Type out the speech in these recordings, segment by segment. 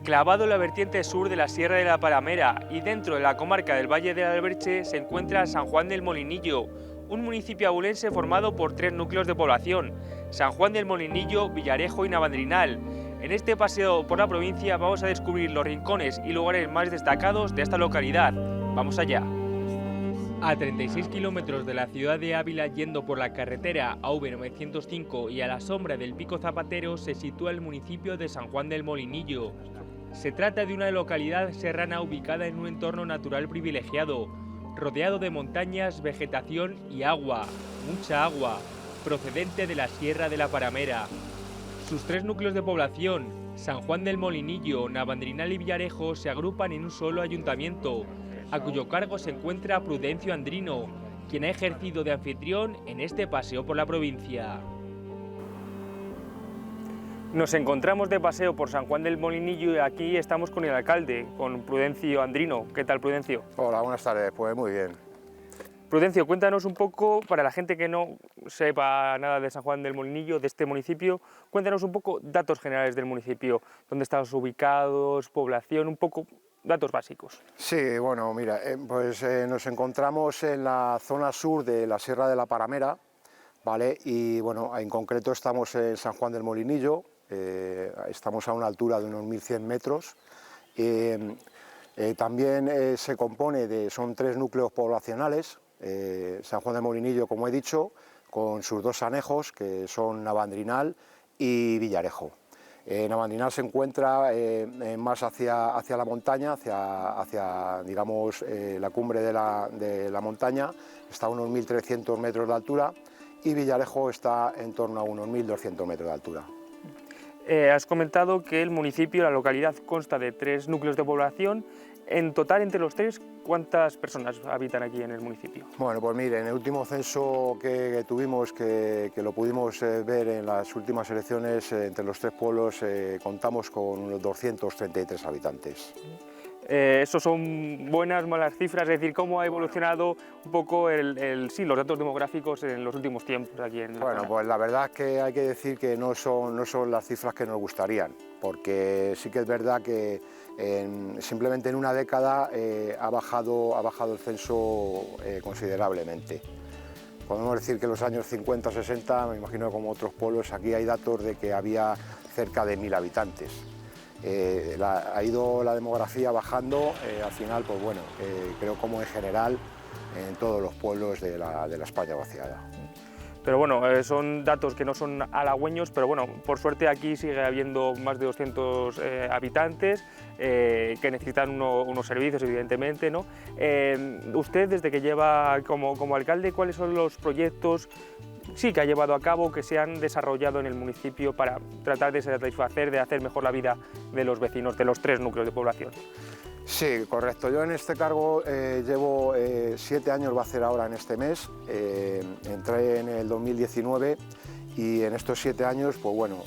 Clavado en la vertiente sur de la Sierra de la Paramera y dentro de la comarca del Valle del Alberche se encuentra San Juan del Molinillo, un municipio abulense formado por 3 núcleos de población: San Juan del Molinillo, Villarejo y Navandrinal. En este paseo por la provincia vamos a descubrir los rincones y lugares más destacados de esta localidad. ¡Vamos allá! A 36 kilómetros de la ciudad de Ávila, yendo por la carretera AV905 y a la sombra del Pico Zapatero, se sitúa el municipio de San Juan del Molinillo. Se trata de una localidad serrana ubicada en un entorno natural privilegiado, rodeado de montañas, vegetación y agua, mucha agua, procedente de la Sierra de la Paramera. Sus 3 núcleos de población, San Juan del Molinillo, Navandrinal y Villarejo, se agrupan en un solo ayuntamiento, a cuyo cargo se encuentra Prudencio Andrino, quien ha ejercido de anfitrión en este paseo por la provincia. Nos encontramos de paseo por San Juan del Molinillo y aquí estamos con el alcalde, con Prudencio Andrino. ¿Qué tal, Prudencio? Hola, buenas tardes. Pues muy bien. Prudencio, cuéntanos un poco, para la gente que no sepa nada de San Juan del Molinillo, de este municipio, cuéntanos un poco datos generales del municipio, dónde estamos ubicados, población, un poco datos básicos. Sí, bueno, mira, nos encontramos en la zona sur de la Sierra de la Paramera, ¿vale? Y bueno, en concreto estamos en San Juan del Molinillo, estamos a una altura de unos 1100 metros. También se compone son 3 núcleos poblacionales, San Juan del Molinillo, como he dicho, con sus 2 anejos, que son Navandrinal y Villarejo. Navandrinal se encuentra más hacia la montaña, hacia digamos, la cumbre de la montaña, está a unos 1300 metros de altura, y Villarejo está en torno a unos 1200 metros de altura. Has comentado que el municipio, la localidad, consta de 3 núcleos de población. En total, entre los 3, ¿cuántas personas habitan aquí en el municipio? Bueno, pues mire, en el último censo que tuvimos, que lo pudimos ver en las últimas elecciones, entre los 3 pueblos contamos con unos 233 habitantes. Eso son buenas, malas cifras, es decir, cómo ha evolucionado un poco los datos demográficos en los últimos tiempos aquí en la Bueno, zona. pues la verdad es que hay que decir que no son las cifras que nos gustarían, porque sí que es verdad que simplemente en una década ha bajado el censo considerablemente. Podemos decir que en los años 50-60, me imagino que como otros pueblos, aquí hay datos de que había cerca de 1000 habitantes. Ha ido la demografía bajando, al final, pues bueno, creo como en general en todos los pueblos de la España vaciada. Pero bueno, son datos que no son halagüeños, pero bueno, por suerte aquí sigue habiendo más de 200 habitantes que necesitan unos servicios, evidentemente, ¿no? Usted, desde que lleva como alcalde, ¿cuáles son los proyectos que ha llevado a cabo, que se han desarrollado en el municipio para tratar de satisfacer, de hacer mejor la vida de los vecinos de los 3 núcleos de población? Sí, correcto. Yo en este cargo llevo 7 años, va a ser ahora en este mes. Entré en el 2019 y en estos 7 años, pues bueno,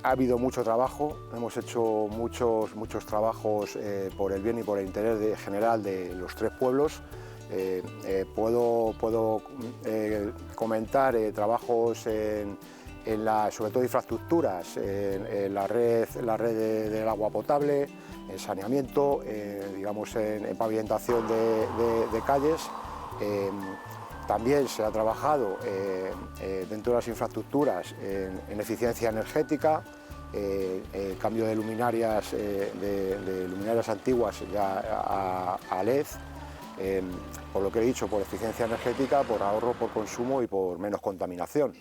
ha habido mucho trabajo. Hemos hecho muchos trabajos por el bien y por el interés general de los 3 pueblos. Puedo comentar trabajos sobre todo infraestructuras, en la red del agua potable, en saneamiento, digamos en pavimentación de calles. También se ha trabajado dentro de las infraestructuras en eficiencia energética, cambio de luminarias, de luminarias antiguas ya a LED. Por lo que he dicho, por eficiencia energética, por ahorro, por consumo y por menos contaminación.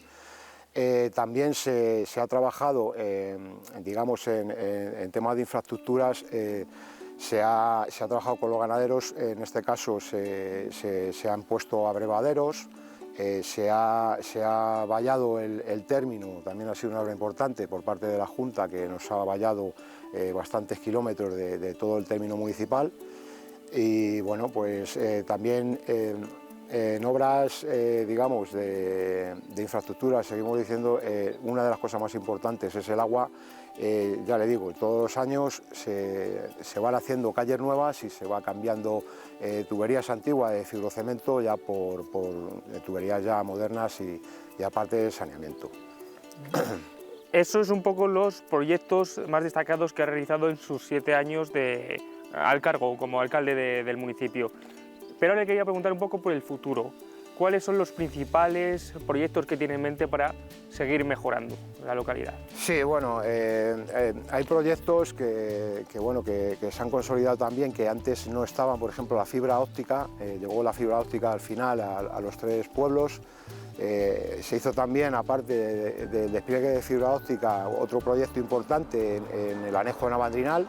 También se ha trabajado, digamos, en temas de infraestructuras, se ha trabajado con los ganaderos. En este caso se han puesto abrevaderos, se ha vallado el término, también ha sido una obra importante por parte de la Junta, que nos ha vallado bastantes kilómetros de todo el término municipal. Y bueno, pues también en obras, digamos, de infraestructura, seguimos diciendo, una de las cosas más importantes es el agua. Ya le digo, todos los años se van haciendo calles nuevas y se va cambiando tuberías antiguas de fibrocemento ya por tuberías ya modernas y aparte de saneamiento. Eso es un poco los proyectos más destacados que ha realizado en sus 7 años al cargo como alcalde del municipio. Pero ahora le quería preguntar un poco por el futuro. ¿Cuáles son los principales proyectos que tiene en mente para seguir mejorando la localidad? Sí, bueno, hay proyectos que se han consolidado también, que antes no estaban. Por ejemplo, la fibra óptica, llegó la fibra óptica al final a los 3 pueblos. Se hizo también, aparte del despliegue de fibra óptica, otro proyecto importante en el anejo de Navandrinal,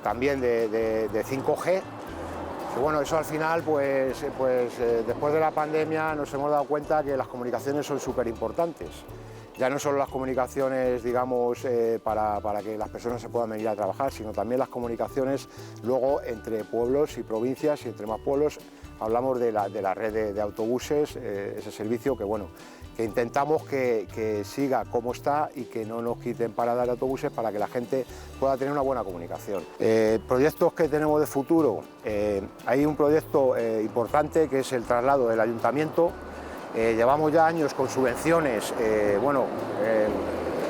también de 5G. Y bueno, eso al final, después de la pandemia nos hemos dado cuenta que las comunicaciones son súper importantes. Ya no solo las comunicaciones, digamos, para que las personas se puedan venir a trabajar, sino también las comunicaciones luego entre pueblos y provincias, y entre más pueblos. Hablamos de la red de autobuses, ese servicio que intentamos que siga como está y que no nos quiten paradas de autobuses, para que la gente pueda tener una buena comunicación. Proyectos que tenemos de futuro, hay un proyecto importante que es el traslado del ayuntamiento. Llevamos ya años con subvenciones,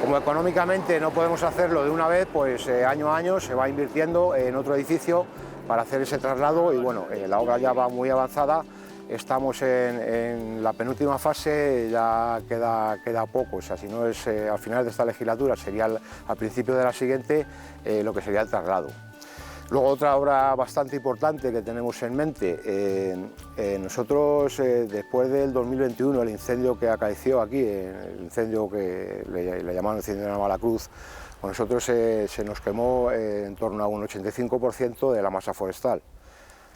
como económicamente no podemos hacerlo de una vez, pues año a año se va invirtiendo en otro edificio para hacer ese traslado, y bueno, la obra ya va muy avanzada. Estamos en la penúltima fase, ya queda poco, o sea, si no es al final de esta legislatura, sería al principio de la siguiente, lo que sería el traslado. Luego, otra obra bastante importante que tenemos en mente, nosotros después del 2021, el incendio que acaeció aquí, el incendio que le llamaron incendio de Navalacruz, con nosotros se nos quemó en torno a un 85% de la masa forestal,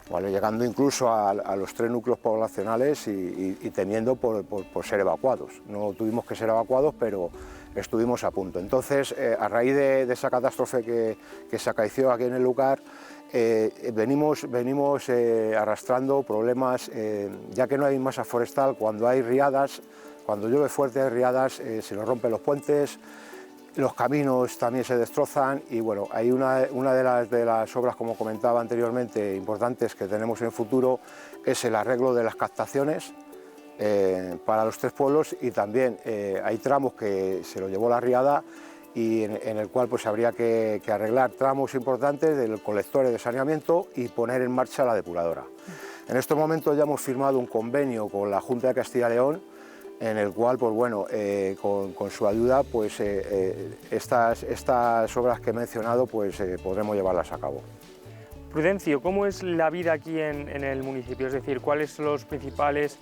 ¿vale? Llegando incluso a los 3 núcleos poblacionales y temiendo por ser evacuados. No tuvimos que ser evacuados, pero estuvimos a punto. Entonces, a raíz de esa catástrofe que se acaeció aquí en el lugar, venimos arrastrando problemas, ya que no hay masa forestal. Cuando hay riadas, cuando llueve fuerte, hay riadas, se nos rompen los puentes, los caminos también se destrozan, y bueno, hay una de las obras, como comentaba anteriormente, importantes que tenemos en el futuro, es el arreglo de las captaciones para los 3 pueblos, y también hay tramos que se lo llevó la riada, y en el cual pues habría que arreglar tramos importantes de los colectores de saneamiento y poner en marcha la depuradora. En estos momentos ya hemos firmado un convenio con la Junta de Castilla y León, en el cual, pues bueno, con su ayuda, pues estas obras que he mencionado, pues podremos llevarlas a cabo. Prudencio, ¿cómo es la vida aquí en el municipio? Es decir, ¿cuáles son las principales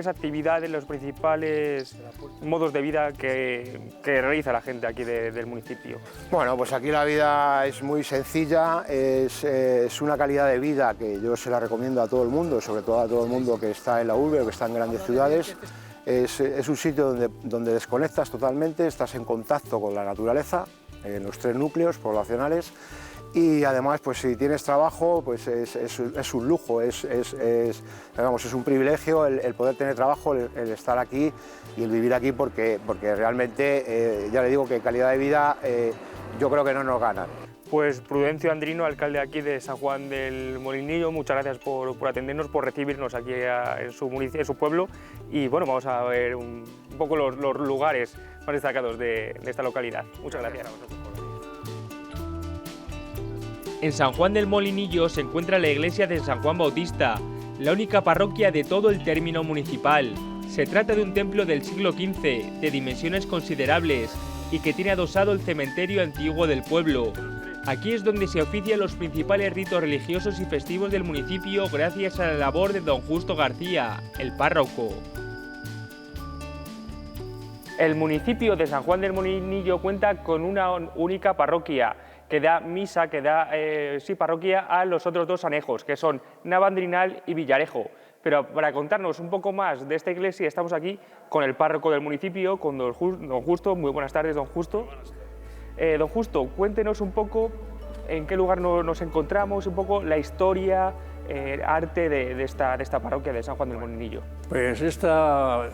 actividades, los principales modos de vida que realiza la gente aquí del municipio? Bueno, pues aquí la vida es muy sencilla, es una calidad de vida que yo se la recomiendo a todo el mundo, sobre todo a todo el mundo que está en la urbe o que está en grandes ciudades. Es un sitio donde desconectas totalmente, estás en contacto con la naturaleza, en los 3 núcleos poblacionales. Y además, pues si tienes trabajo, pues es un lujo, es un privilegio el poder tener trabajo, el estar aquí y el vivir aquí, porque realmente, ya le digo que calidad de vida yo creo que no nos ganan. Pues Prudencio Andrino, alcalde aquí de San Juan del Molinillo, muchas gracias por atendernos, por recibirnos aquí en su pueblo, y bueno, vamos a ver un poco los lugares más destacados de esta localidad. Muchas gracias. En San Juan del Molinillo se encuentra la iglesia de San Juan Bautista, la única parroquia de todo el término municipal. Se trata de un templo del siglo XV, de dimensiones considerables, y que tiene adosado el cementerio antiguo del pueblo. Aquí es donde se ofician los principales ritos religiosos y festivos del municipio, gracias a la labor de don Justo García, el párroco. El municipio de San Juan del Molinillo cuenta con una única parroquia, que da misa, parroquia a los otros 2 anejos, que son Navandrinal y Villarejo. Pero para contarnos un poco más de esta iglesia, estamos aquí con el párroco del municipio, con don Justo. Muy buenas tardes, don Justo. Don Justo, cuéntenos un poco en qué lugar nos encontramos, un poco la historia, arte de esta parroquia de San Juan del Molinillo. Pues esta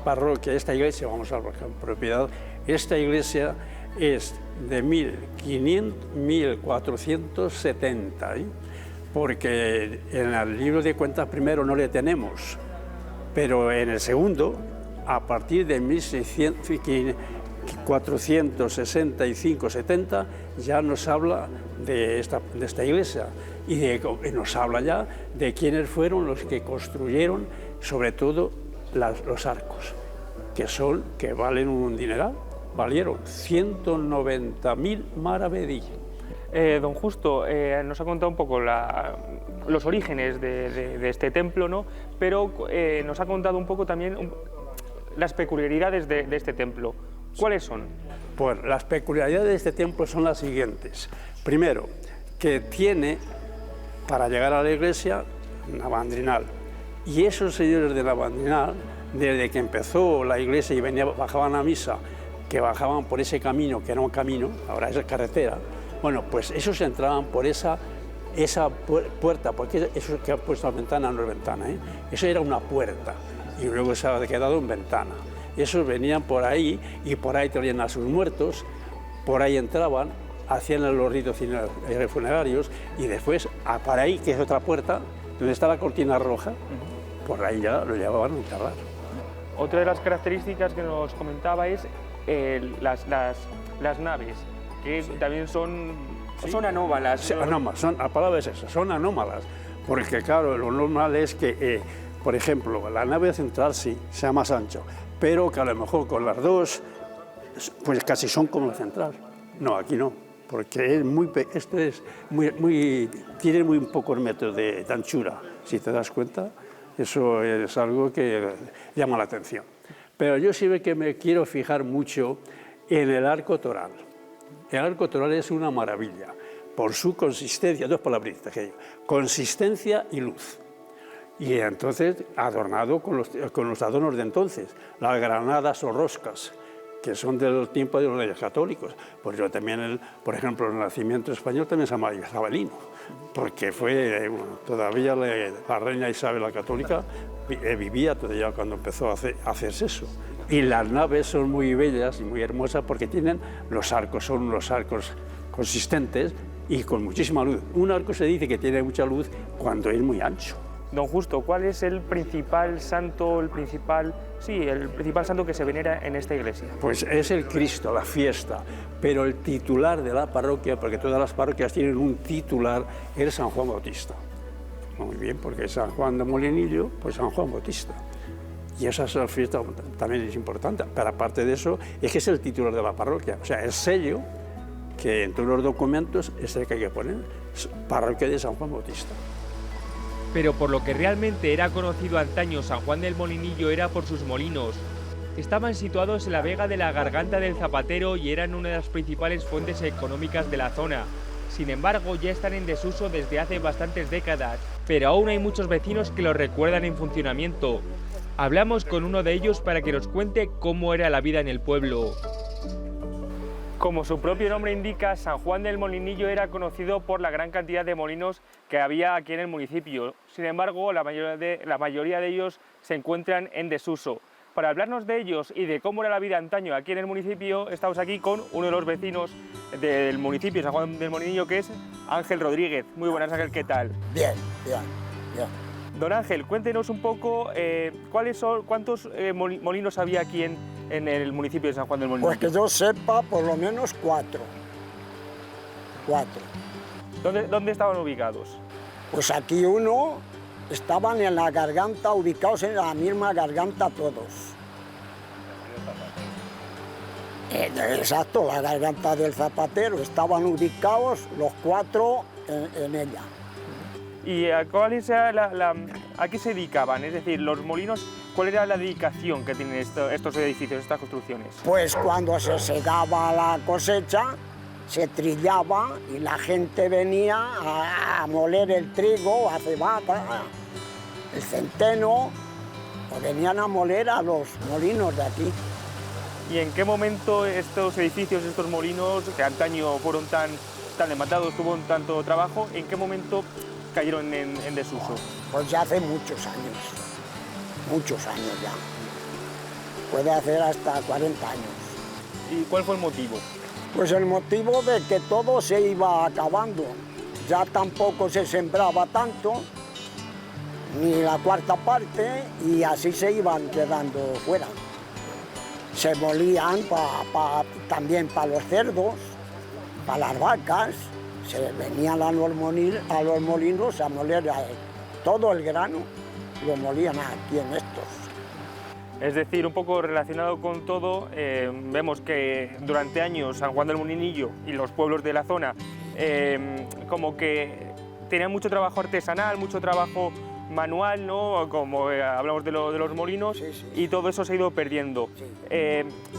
parroquia, esta iglesia, vamos a hablar con propiedad, esta iglesia es de 1470, porque en el libro de cuentas primero no le tenemos, pero en el segundo a partir de 1465-70 ya nos habla de esta iglesia y nos habla ya de quiénes fueron los que construyeron, sobre todo los arcos, que valen un dineral, valieron 190.000 maravedí. Don Justo, nos ha contado un poco los orígenes de este templo, ¿no? Pero nos ha contado un poco también las peculiaridades de este templo. ¿Cuáles son? Pues las peculiaridades de este templo son las siguientes. Primero, que tiene, para llegar a la iglesia, navandrinal. Y esos señores de navandrinal, desde que empezó la iglesia y bajaban a misa, que bajaban por ese camino, que era un camino, ahora es carretera, bueno, pues esos entraban por esa puerta, porque eso que ha puesto la ventana no es ventana, eso era una puerta, y luego se ha quedado en ventana. Esos venían por ahí, y por ahí traían a sus muertos, por ahí entraban, hacían los ritos funerarios, y después, para ahí, que es otra puerta, donde está la cortina roja, por ahí ya lo llevaban a enterrar. Otra de las características que nos comentaba es las naves, que también son anómalas. Sí, la palabra es esa, son anómalas, porque claro, lo normal es que, por ejemplo, la nave central sí, sea más ancho, pero que a lo mejor con las dos, pues casi son como la central. No, aquí no, porque tiene muy pocos metros de anchura, si te das cuenta, eso es algo que llama la atención. Pero yo sí que me quiero fijar mucho en el arco toral. El arco toral es una maravilla, por su consistencia, dos palabritas que digo, consistencia y luz. Y entonces adornado con los adornos de entonces, las granadas o roscas, que son del tiempo de los reyes católicos. Pues yo también, por ejemplo, el nacimiento español también se llama isabelino, porque fue, todavía la reina Isabel la Católica vivía todavía cuando empezó a hacerse eso. Y las naves son muy bellas y muy hermosas porque tienen los arcos, son unos arcos consistentes y con muchísima luz. Un arco se dice que tiene mucha luz cuando es muy ancho. Don Justo, ¿cuál es el principal santo, el principal santo que se venera en esta iglesia? Pues es el Cristo, la fiesta, pero el titular de la parroquia, porque todas las parroquias tienen un titular, es San Juan Bautista. Muy bien, porque San Juan de Molinillo, pues San Juan Bautista. Y esa fiesta también es importante, pero aparte de eso, es que es el titular de la parroquia, o sea, el sello que en todos los documentos es el que hay que poner, parroquia de San Juan Bautista. Pero por lo que realmente era conocido antaño San Juan del Molinillo era por sus molinos. Estaban situados en la vega de la Garganta del Zapatero y eran una de las principales fuentes económicas de la zona. Sin embargo, ya están en desuso desde hace bastantes décadas, pero aún hay muchos vecinos que los recuerdan en funcionamiento. Hablamos con uno de ellos para que nos cuente cómo era la vida en el pueblo. Como su propio nombre indica, San Juan del Molinillo era conocido por la gran cantidad de molinos que había aquí en el municipio. Sin embargo, la mayoría de ellos se encuentran en desuso. Para hablarnos de ellos y de cómo era la vida antaño aquí en el municipio, estamos aquí con uno de los vecinos del municipio, San Juan del Molinillo, que es Ángel Rodríguez. Muy buenas, Ángel, ¿qué tal? Bien. Don Ángel, cuéntenos un poco cuántos molinos había aquí en el municipio de San Juan del Molinillo. Pues que yo sepa, por lo menos 4. ¿Dónde estaban ubicados? Pues aquí estaban en la garganta, ubicados en la misma garganta todos. Exacto, la garganta del Zapatero, estaban ubicados los 4 en ella. ¿Y a qué se dedicaban? Es decir, los molinos, ¿cuál era la dedicación que tienen estos edificios, estas construcciones? Pues cuando se segaba la cosecha, se trillaba y la gente venía a moler el trigo, a cebada, el centeno, o venían a moler a los molinos de aquí. ¿Y en qué momento estos edificios, estos molinos, que antaño fueron tan demandados, tuvo tanto trabajo, en qué momento cayeron en desuso? Pues ya hace muchos años ya. Puede hacer hasta 40 años. ¿Y cuál fue el motivo? Pues el motivo de que todo se iba acabando. Ya tampoco se sembraba tanto, ni la cuarta parte, y así se iban quedando fuera. se molían también para los cerdos, para las vacas, se venían a los molinos a moler todo el grano, lo molían aquí en estos. Es decir, un poco relacionado con todo, vemos que durante años San Juan del Molinillo y los pueblos de la zona como que tenían mucho trabajo artesanal, mucho trabajo manual, ¿no? Como hablamos de los molinos, Sí, sí. y todo eso se ha ido perdiendo. Sí.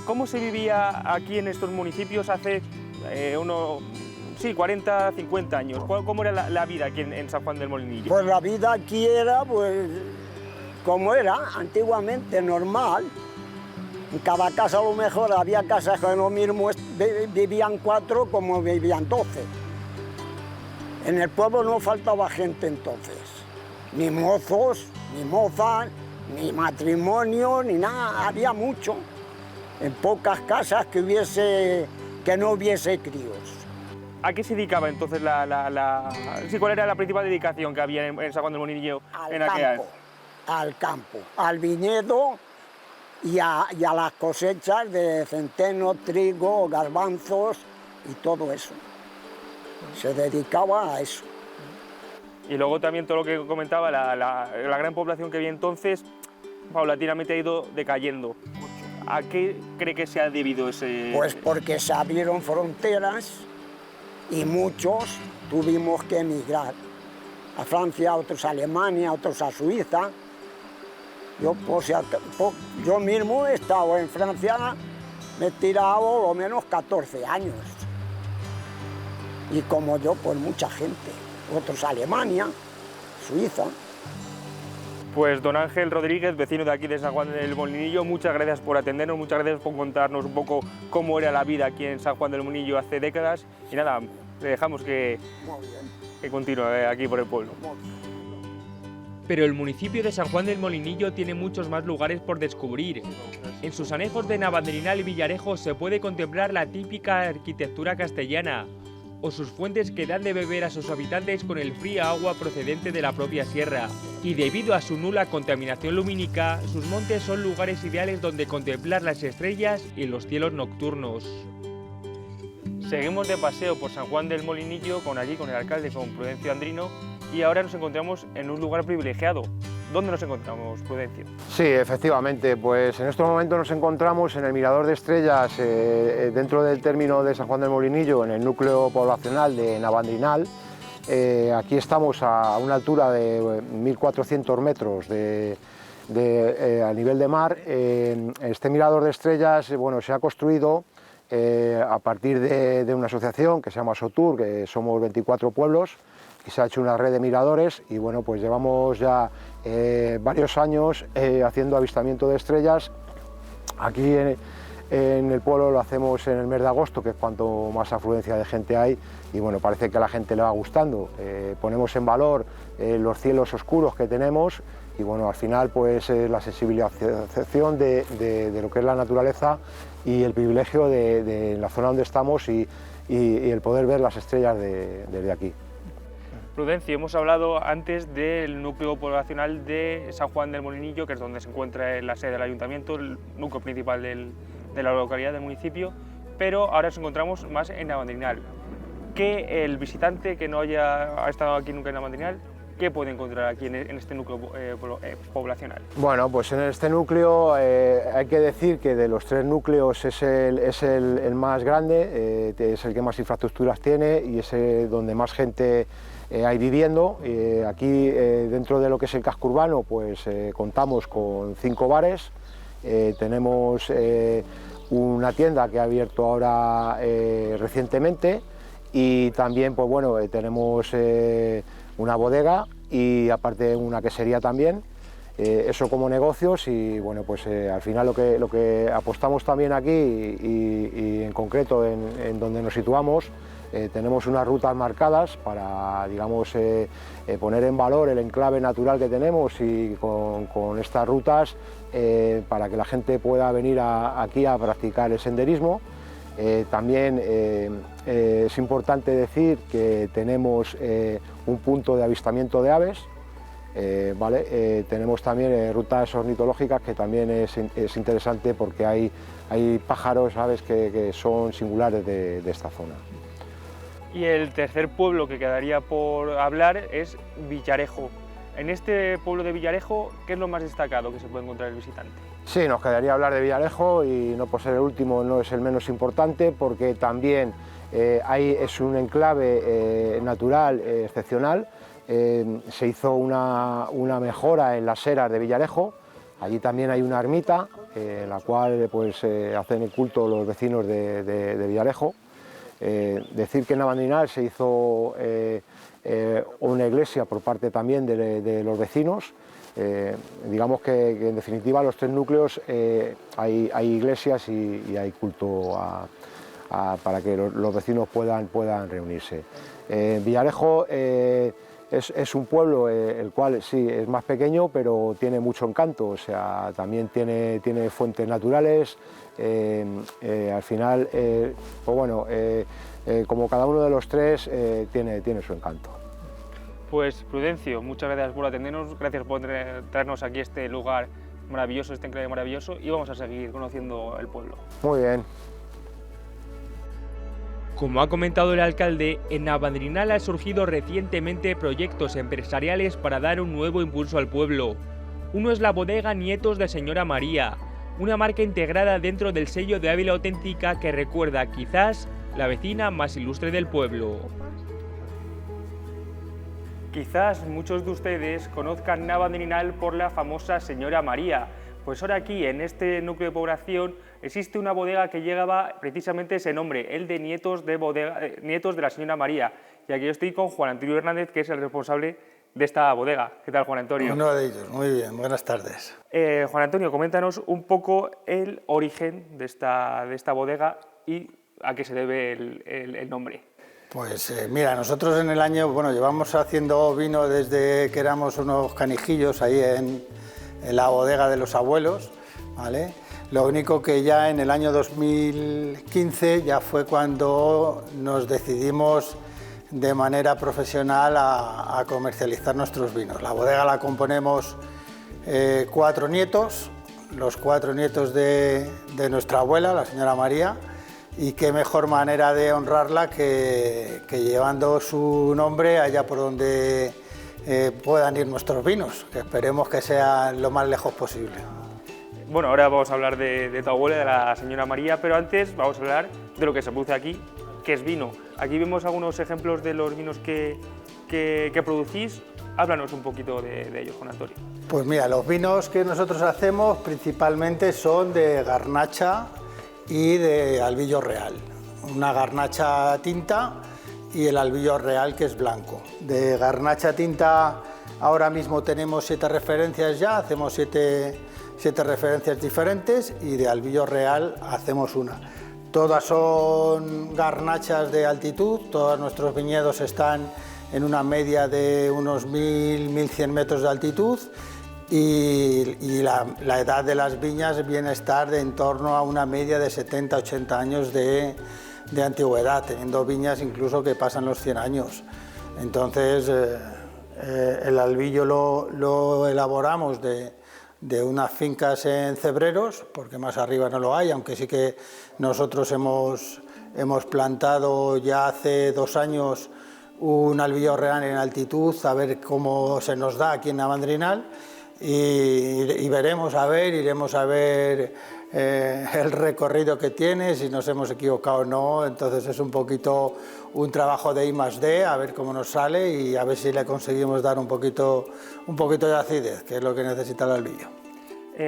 ¿Cómo se vivía aquí en estos municipios hace 40, 50 años? ¿Cómo era la vida aquí en San Juan del Molinillo? Pues la vida aquí era, pues, como era antiguamente, normal. En cada casa a lo mejor había casas que lo mismo vivían 4 como vivían 12. En el pueblo no faltaba gente entonces, ni mozos, ni mozas, ni matrimonio, ni nada, había mucho. En pocas casas que no hubiese críos. ¿A qué se dedicaba entonces sí, cuál era la principal dedicación que había en San Juan del Molinillo en aquella? Al campo, al viñedo y a las cosechas de centeno, trigo, garbanzos y todo eso. Se dedicaba a eso. Y luego también todo lo que comentaba, la gran población que había entonces, paulatinamente ha ido decayendo. ¿A qué cree que se ha debido ese...? Pues porque se abrieron fronteras y muchos tuvimos que emigrar. A Francia, otros a Alemania, otros a Suiza. Yo mismo he estado en Francia, me he tirado lo menos 14 años. Y como yo, pues mucha gente. Otros a Alemania, Suiza. Pues don Ángel Rodríguez, vecino de aquí de San Juan del Molinillo, muchas gracias por atendernos, muchas gracias por contarnos un poco cómo era la vida aquí en San Juan del Molinillo hace décadas. Y nada, le dejamos que continúe aquí por el pueblo. Pero el municipio de San Juan del Molinillo tiene muchos más lugares por descubrir. En sus anejos de Navanderinal y Villarejo se puede contemplar la típica arquitectura castellana, o sus fuentes que dan de beber a sus habitantes con el fría agua procedente de la propia sierra. Y debido a su nula contaminación lumínica, sus montes son lugares ideales donde contemplar las estrellas y los cielos nocturnos. Seguimos de paseo por San Juan del Molinillo con el alcalde, con Prudencio Andrino, y ahora nos encontramos en un lugar privilegiado. ¿Dónde nos encontramos, Prudencio? Sí, efectivamente, pues en estos momentos nos encontramos en el Mirador de Estrellas, dentro del término de San Juan del Molinillo, en el núcleo poblacional de Navanderinal. Aquí estamos a una altura de 1.400 metros a nivel de mar. Este Mirador de Estrellas, bueno, se ha construido a partir de una asociación que se llama SOTUR, que somos 24 pueblos, y se ha hecho una red de miradores y bueno, pues llevamos ya varios años haciendo avistamiento de estrellas. Aquí en el pueblo lo hacemos en el mes de agosto, que es cuanto más afluencia de gente hay, y bueno, parece que a la gente le va gustando. Ponemos en valor los cielos oscuros que tenemos y bueno, al final pues la sensibilización de lo que es la naturaleza y el privilegio de la zona donde estamos y el poder ver las estrellas desde aquí. Prudencio, hemos hablado antes del núcleo poblacional de San Juan del Molinillo, que es donde se encuentra la sede del ayuntamiento, el núcleo principal de la localidad, del municipio, pero ahora nos encontramos más en Navanderinal. ¿Qué el visitante que no haya estado aquí nunca en Navanderinal, qué puede encontrar aquí en este núcleo poblacional? Bueno, pues en este núcleo hay que decir que de los 3 núcleos es el más grande, es el que más infraestructuras tiene y es donde más gente hay viviendo. Aquí dentro de lo que es el casco urbano pues contamos con 5 bares, tenemos una tienda que ha abierto ahora recientemente y también pues bueno, tenemos una bodega y aparte una quesería también, eso como negocios y bueno, pues al final lo que apostamos también aquí y en concreto en donde nos situamos, tenemos unas rutas marcadas para, digamos, poner en valor el enclave natural que tenemos y con estas rutas para que la gente pueda venir aquí a practicar el senderismo. También es importante decir que tenemos un punto de avistamiento de aves, ¿vale? Tenemos también rutas ornitológicas que también es interesante porque hay hay pájaros, ¿sabes?, que son singulares de esta zona. Y el tercer pueblo que quedaría por hablar es Villarejo. En este pueblo de Villarejo, ¿qué es lo más destacado que se puede encontrar el visitante? Sí, nos quedaría hablar de Villarejo y no por ser el último no es el menos importante, porque también es un enclave natural excepcional. Se hizo una mejora en las eras de Villarejo. Allí también hay una ermita en la cual pues, hacen el culto los vecinos de Villarejo. Decir que en Navandrinal se hizo una iglesia por parte también de los vecinos. Digamos que en definitiva los tres núcleos hay iglesias y hay culto para que los vecinos puedan reunirse. Villarejo es un pueblo el cual sí es más pequeño, pero tiene mucho encanto, o sea, también tiene fuentes naturales. Al final, pues bueno, como cada uno de los tres tiene su encanto. Pues Prudencio, muchas gracias por atendernos, gracias por traernos aquí este lugar maravilloso, este enclave maravilloso, y vamos a seguir conociendo el pueblo. Muy bien. Como ha comentado el alcalde, en Navandrinal han surgido recientemente proyectos empresariales para dar un nuevo impulso al pueblo. Uno es la bodega Nietos de Señora María, una marca integrada dentro del sello de Ávila Auténtica que recuerda quizás la vecina más ilustre del pueblo. Quizás muchos de ustedes conozcan Navandrinal por la famosa Señora María, pues ahora aquí en este núcleo de población existe una bodega que llevaba precisamente ese nombre, el de Nietos de la Señora María, y aquí yo estoy con Juan Antonio Hernández, que es el responsable de esta bodega. ¿Qué tal, Juan Antonio? Uno de ellos, muy bien, buenas tardes. Juan Antonio, coméntanos un poco el origen de esta bodega y a qué se debe el nombre. Pues mira, nosotros en el año, bueno, llevamos haciendo vino desde que éramos unos canijillos ahí en la bodega de los abuelos, ¿vale? Lo único que ya en el año 2015 ya fue cuando nos decidimos de manera profesional a comercializar nuestros vinos. La bodega la componemos 4 nietos, los 4 nietos de nuestra abuela, la señora María, y qué mejor manera de honrarla que llevando su nombre allá por donde puedan ir nuestros vinos, que esperemos que sean lo más lejos posible. Bueno, ahora vamos a hablar de tu abuela, de la señora María, pero antes vamos a hablar de lo que se produce aquí, que es vino. Aquí vemos algunos ejemplos de los vinos que producís. Háblanos un poquito de ellos, Juan Antonio. Pues mira, los vinos que nosotros hacemos principalmente son de garnacha y de albillo real. Una garnacha tinta y el albillo real, que es blanco. De garnacha tinta ahora mismo tenemos 7 referencias ya, hacemos 7 referencias diferentes, y de albillo real hacemos una. Todas son garnachas de altitud, todos nuestros viñedos están en una media de unos 1.100 metros de altitud, y la edad de las viñas viene a estar de en torno a una media de 70-80 años de antigüedad, teniendo viñas incluso que pasan los 100 años. Entonces el albillo lo elaboramos de unas fincas en Cebreros, porque más arriba no lo hay, aunque sí que nosotros hemos plantado ya hace 2 años un albillo real en altitud, a ver cómo se nos da aquí en Navandrinal, y iremos a ver el recorrido que tiene, si nos hemos equivocado o no. Entonces es un poquito un trabajo de I+D, a ver cómo nos sale y a ver si le conseguimos dar un poquito de acidez, que es lo que necesita el albillo.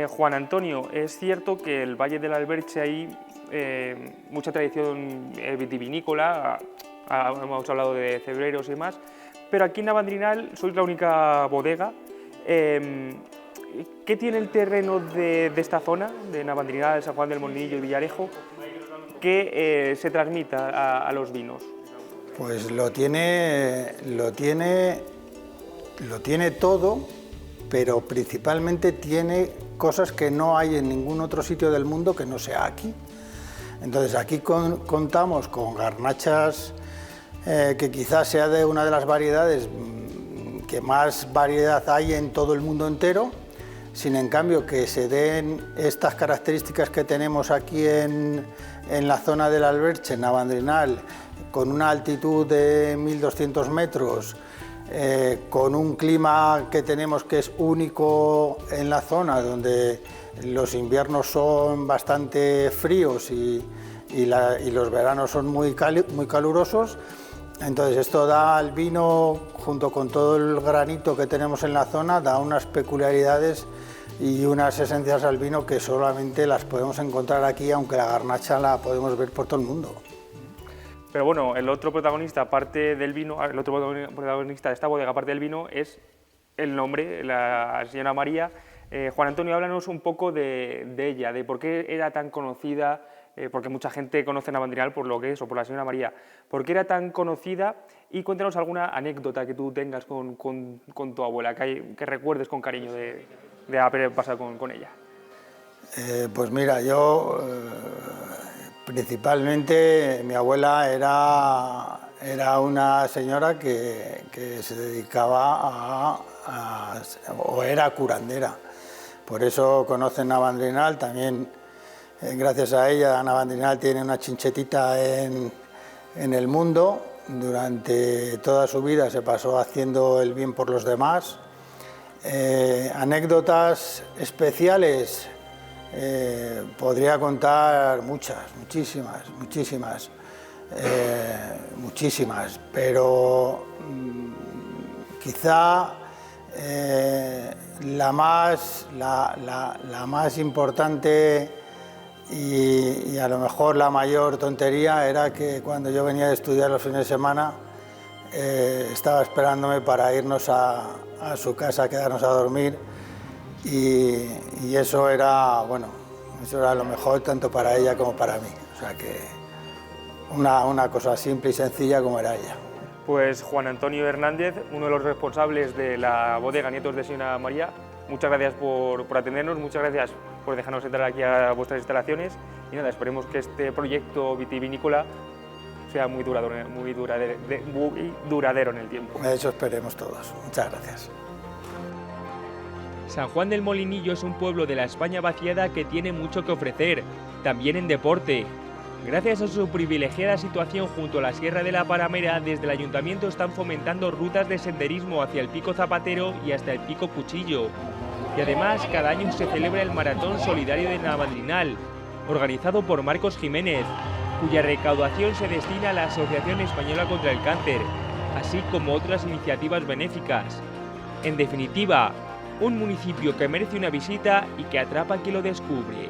Juan Antonio, es cierto que el Valle del Alberche hay mucha tradición vitivinícola, hemos hablado de Cebreros y demás, pero aquí en Navandrinal sois la única bodega. ¿Qué tiene el terreno de esta zona, de Navandrinal, San Juan del Molinillo y Villarejo, que se transmita a los vinos? Pues lo tiene todo, pero principalmente tiene cosas que no hay en ningún otro sitio del mundo que no sea aquí. Entonces aquí contamos con garnachas que quizás sea de una de las variedades que más variedad hay en todo el mundo entero. sin en cambio que se den estas características que tenemos aquí en la zona del Alberche, en Navandrinal, con una altitud de 1200 metros, con un clima que tenemos que es único en la zona, donde los inviernos son bastante fríos y los veranos son muy calurosos. Entonces esto da al vino, junto con todo el granito que tenemos en la zona, da unas peculiaridades y unas esencias al vino que solamente las podemos encontrar aquí, aunque la garnacha la podemos ver por todo el mundo. Pero bueno, el otro protagonista, aparte del vino, el otro protagonista de esta bodega, aparte del vino, es el nombre, la señora María. Juan Antonio, háblanos un poco de ella, de por qué era tan conocida, porque mucha gente conoce Navandrinal por lo que es, o por la señora María. ¿Por qué era tan conocida? Y cuéntanos alguna anécdota que tú tengas con tu abuela, que recuerdes con cariño de haber pasado con ella. Pues mira, yo principalmente mi abuela era una señora que se dedicaba o era curandera. Por eso conocen Navandrinal, también gracias a ella Navandrinal tiene una chinchetita en el mundo. Durante toda su vida se pasó haciendo el bien por los demás. Anécdotas especiales, podría contar muchísimas, pero quizá la más importante y a lo mejor la mayor tontería era que cuando yo venía de estudiar los fines de semana estaba esperándome para irnos a su casa, a quedarnos a dormir y eso era, bueno, eso era lo mejor tanto para ella como para mí. O sea que una cosa simple y sencilla como era ella. Pues Juan Antonio Hernández, uno de los responsables de la bodega Nietos de Señora María, muchas gracias por atendernos, muchas gracias por dejarnos entrar aquí a vuestras instalaciones y nada, esperemos que este proyecto vitivinícola sea muy duradero en el tiempo. Eso esperemos todos. Muchas gracias. San Juan del Molinillo es un pueblo de la España vaciada que tiene mucho que ofrecer, también en deporte. Gracias a su privilegiada situación junto a la Sierra de la Paramera, desde el Ayuntamiento están fomentando rutas de senderismo hacia el Pico Zapatero y hasta el Pico Cuchillo. Y además, cada año se celebra el Maratón Solidario de Navandrinal, organizado por Marcos Jiménez, cuya recaudación se destina a la Asociación Española contra el Cáncer, así como otras iniciativas benéficas. En definitiva, un municipio que merece una visita y que atrapa a quien lo descubre.